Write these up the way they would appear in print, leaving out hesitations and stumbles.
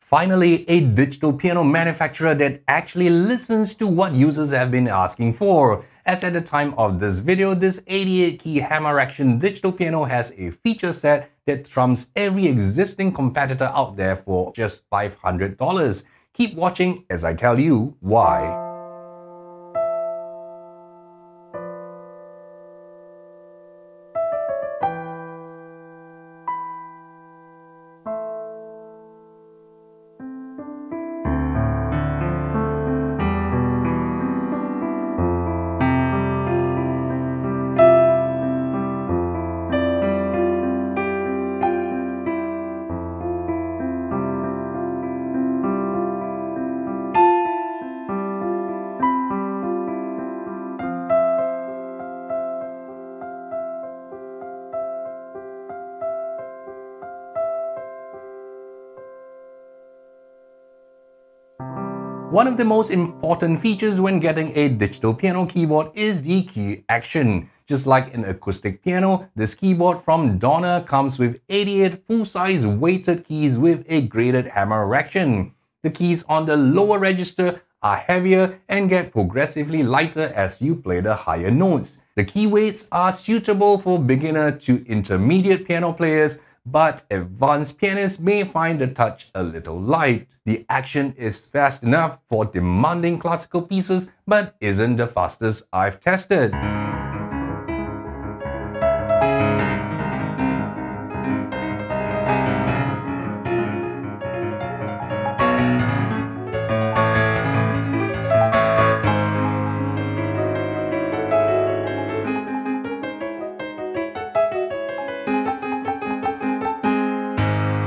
Finally, a digital piano manufacturer that actually listens to what users have been asking for. As at the time of this video, this 88-key hammer action digital piano has a feature set that trumps every existing competitor out there for just $500. Keep watching as I tell you why. One of the most important features when getting a digital piano keyboard is the key action. Just like an acoustic piano, this keyboard from Donner comes with 88 full-size weighted keys with a graded hammer action. The keys on the lower register are heavier and get progressively lighter as you play the higher notes. The key weights are suitable for beginner to intermediate piano players, but advanced pianists may find the touch a little light. The action is fast enough for demanding classical pieces, but isn't the fastest I've tested.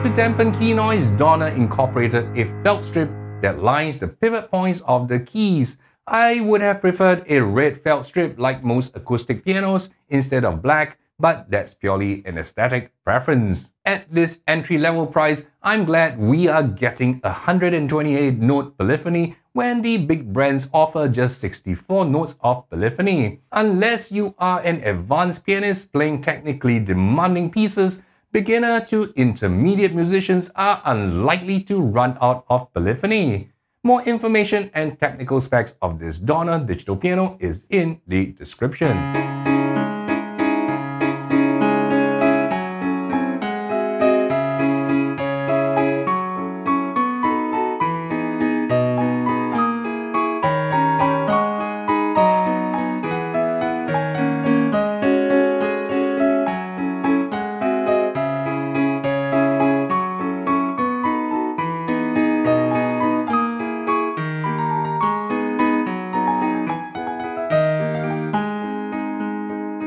To dampen key noise, Donner incorporated a felt strip that lines the pivot points of the keys. I would have preferred a red felt strip like most acoustic pianos instead of black, but that's purely an aesthetic preference. At this entry-level price, I'm glad we are getting 128 note polyphony when the big brands offer just 64 notes of polyphony. Unless you are an advanced pianist playing technically demanding pieces, beginner to intermediate musicians are unlikely to run out of polyphony. More information and technical specs of this Donner digital piano is in the description.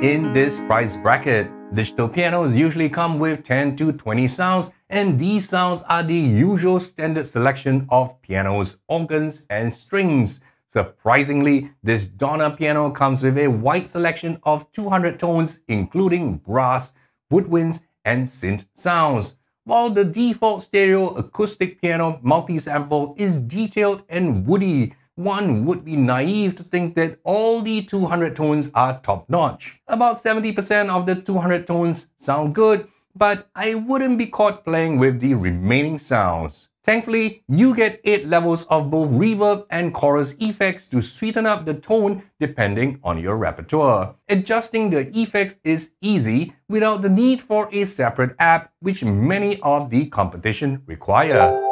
In this price bracket, digital pianos usually come with 10 to 20 sounds, and these sounds are the usual standard selection of pianos, organs, and strings. Surprisingly, this Donner piano comes with a wide selection of 200 tones, including brass, woodwinds, and synth sounds. While the default stereo acoustic piano multi-sample is detailed and woody, one would be naive to think that all the 200 tones are top-notch. About 70% of the 200 tones sound good, but I wouldn't be caught playing with the remaining sounds. Thankfully, you get 8 levels of both reverb and chorus effects to sweeten up the tone depending on your repertoire. Adjusting the effects is easy without the need for a separate app, which many of the competition require.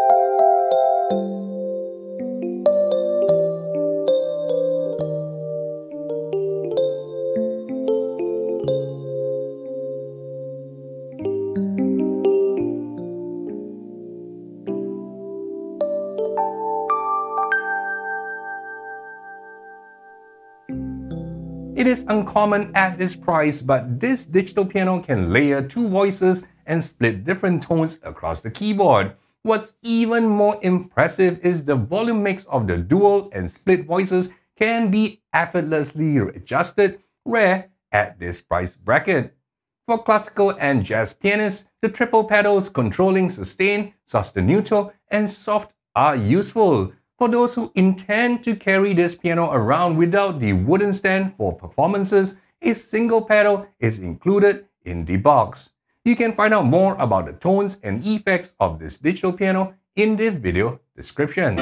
It is uncommon at this price, but this digital piano can layer 2 voices and split different tones across the keyboard. What's even more impressive is the volume mix of the dual and split voices can be effortlessly adjusted, rare at this price bracket. For classical and jazz pianists, the triple pedals controlling sustain, sostenuto, and soft are useful. For those who intend to carry this piano around without the wooden stand for performances, a single pedal is included in the box. You can find out more about the tones and effects of this digital piano in the video description.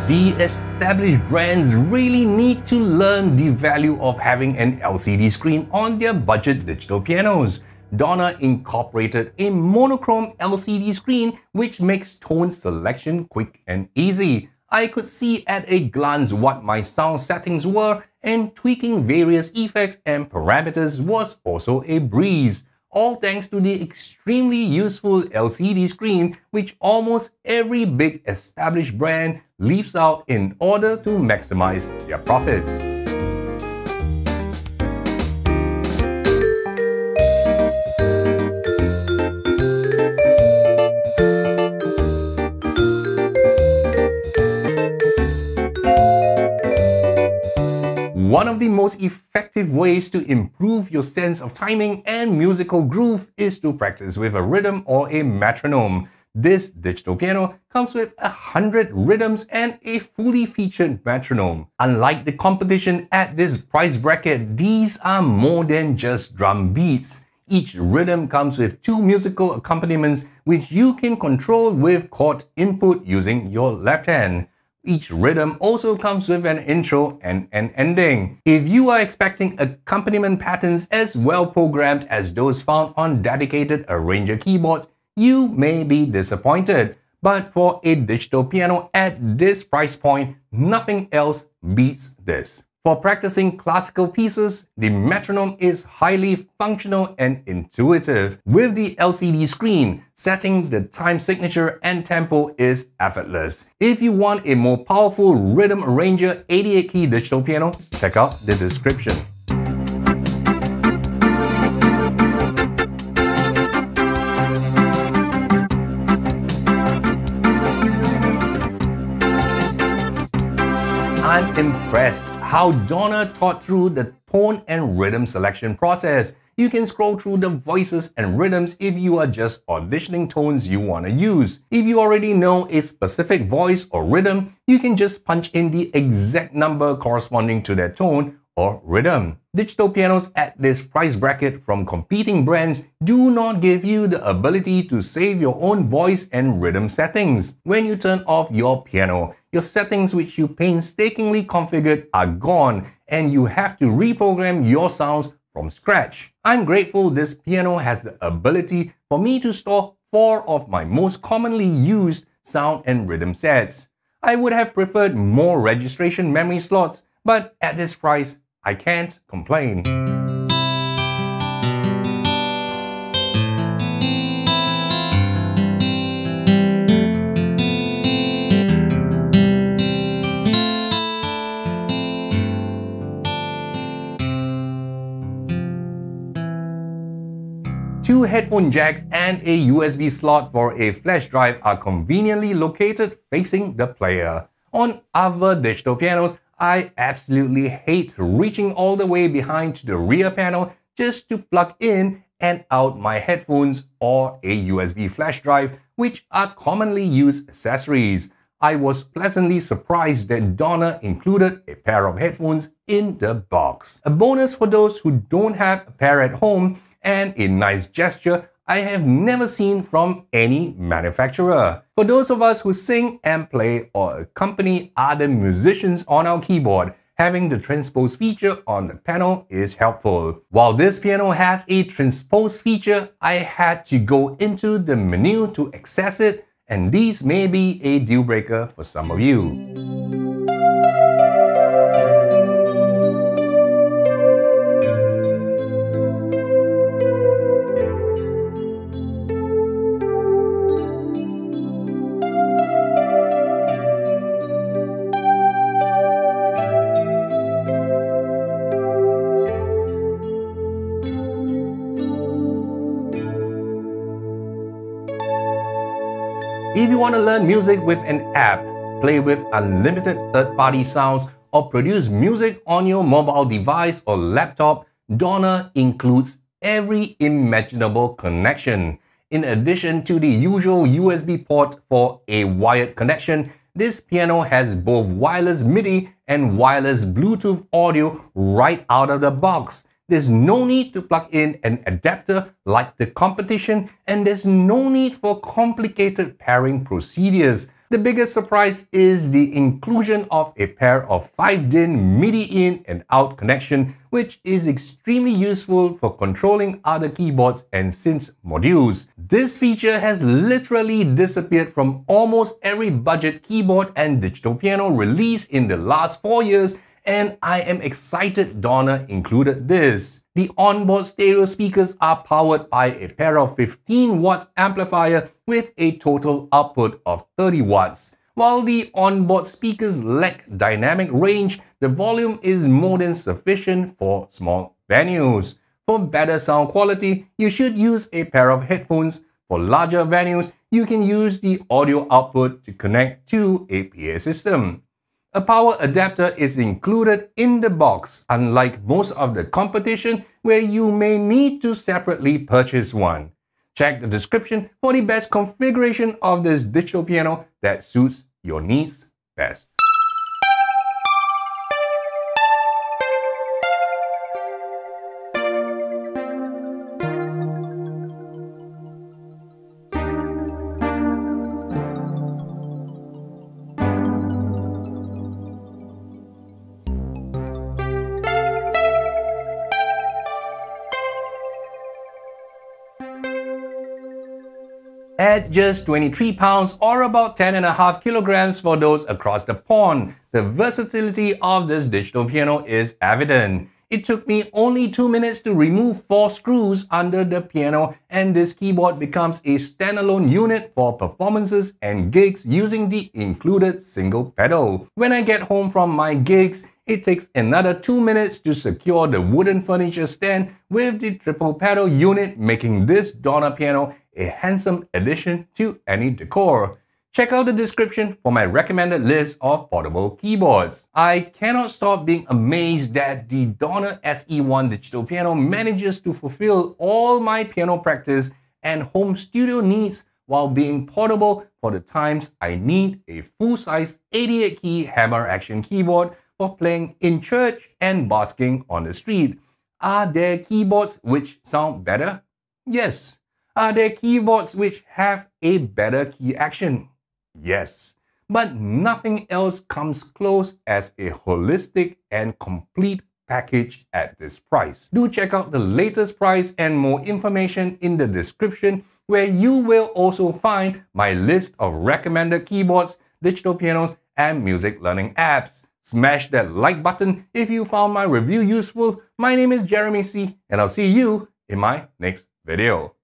The established brands really need to learn the value of having an LCD screen on their budget digital pianos. Donner incorporated a monochrome LCD screen which makes tone selection quick and easy. I could see at a glance what my sound settings were, and tweaking various effects and parameters was also a breeze. All thanks to the extremely useful LCD screen which almost every big established brand leaves out in order to maximize their profits. One of the most effective ways to improve your sense of timing and musical groove is to practice with a rhythm or a metronome. This digital piano comes with 100 rhythms and a fully featured metronome. Unlike the competition at this price bracket, these are more than just drum beats. Each rhythm comes with 2 musical accompaniments which you can control with chord input using your left hand. Each rhythm also comes with an intro and an ending. If you are expecting accompaniment patterns as well programmed as those found on dedicated arranger keyboards, you may be disappointed. But for a digital piano at this price point, nothing else beats this. For practicing classical pieces, the metronome is highly functional and intuitive. With the LCD screen, setting the time signature and tempo is effortless. If you want a more powerful rhythm arranger 88-key digital piano, check out the description. I'm impressed how Donner thought through the tone and rhythm selection process. You can scroll through the voices and rhythms if you are just auditioning tones you want to use. If you already know a specific voice or rhythm, you can just punch in the exact number corresponding to that tone or rhythm. Digital pianos at this price bracket from competing brands do not give you the ability to save your own voice and rhythm settings. When you turn off your piano, your settings which you painstakingly configured are gone and you have to reprogram your sounds from scratch. I'm grateful this piano has the ability for me to store 4 of my most commonly used sound and rhythm sets. I would have preferred more registration memory slots, but at this price, I can't complain. Two headphone jacks and a USB slot for a flash drive are conveniently located facing the player. On other digital pianos, I absolutely hate reaching all the way behind to the rear panel just to plug in and out my headphones or a USB flash drive, which are commonly used accessories. I was pleasantly surprised that Donner included a pair of headphones in the box. A bonus for those who don't have a pair at home, and a nice gesture I have never seen from any manufacturer. For those of us who sing and play or accompany other musicians on our keyboard, having the Transpose feature on the panel is helpful. While this piano has a Transpose feature, I had to go into the menu to access it, and these may be a deal breaker for some of you. If you want to learn music with an app, play with unlimited third-party sounds, or produce music on your mobile device or laptop, Donner includes every imaginable connection. In addition to the usual USB port for a wired connection, this piano has both wireless MIDI and wireless Bluetooth audio right out of the box. There's no need to plug in an adapter like the competition, and there's no need for complicated pairing procedures. The biggest surprise is the inclusion of a pair of 5-DIN MIDI in and out connection, which is extremely useful for controlling other keyboards and synth modules. This feature has literally disappeared from almost every budget keyboard and digital piano released in the last 4 years, and I am excited Donner included this. The onboard stereo speakers are powered by a pair of 15 watts amplifier with a total output of 30 watts. While the onboard speakers lack dynamic range, the volume is more than sufficient for small venues. For better sound quality, you should use a pair of headphones. For larger venues, you can use the audio output to connect to a PA system. A power adapter is included in the box, unlike most of the competition where you may need to separately purchase one. Check the description for the best configuration of this digital piano that suits your needs best. At just 23 pounds or about 10.5 kilograms for those across the pond, the versatility of this digital piano is evident. It took me only 2 minutes to remove 4 screws under the piano, and this keyboard becomes a standalone unit for performances and gigs using the included single pedal. When I get home from my gigs, it takes another 2 minutes to secure the wooden furniture stand with the triple pedal unit, making this Donner piano a handsome addition to any decor. Check out the description for my recommended list of portable keyboards. I cannot stop being amazed that the Donner SE-1 digital piano manages to fulfill all my piano practice and home studio needs while being portable for the times I need a full-size 88-key hammer action keyboard for playing in church and basking on the street. Are there keyboards which sound better? Yes. Are there keyboards which have a better key action? Yes. But nothing else comes close as a holistic and complete package at this price. Do check out the latest price and more information in the description, where you will also find my list of recommended keyboards, digital pianos, and music learning apps. Smash that like button if you found my review useful. My name is Jeremy C, and I'll see you in my next video.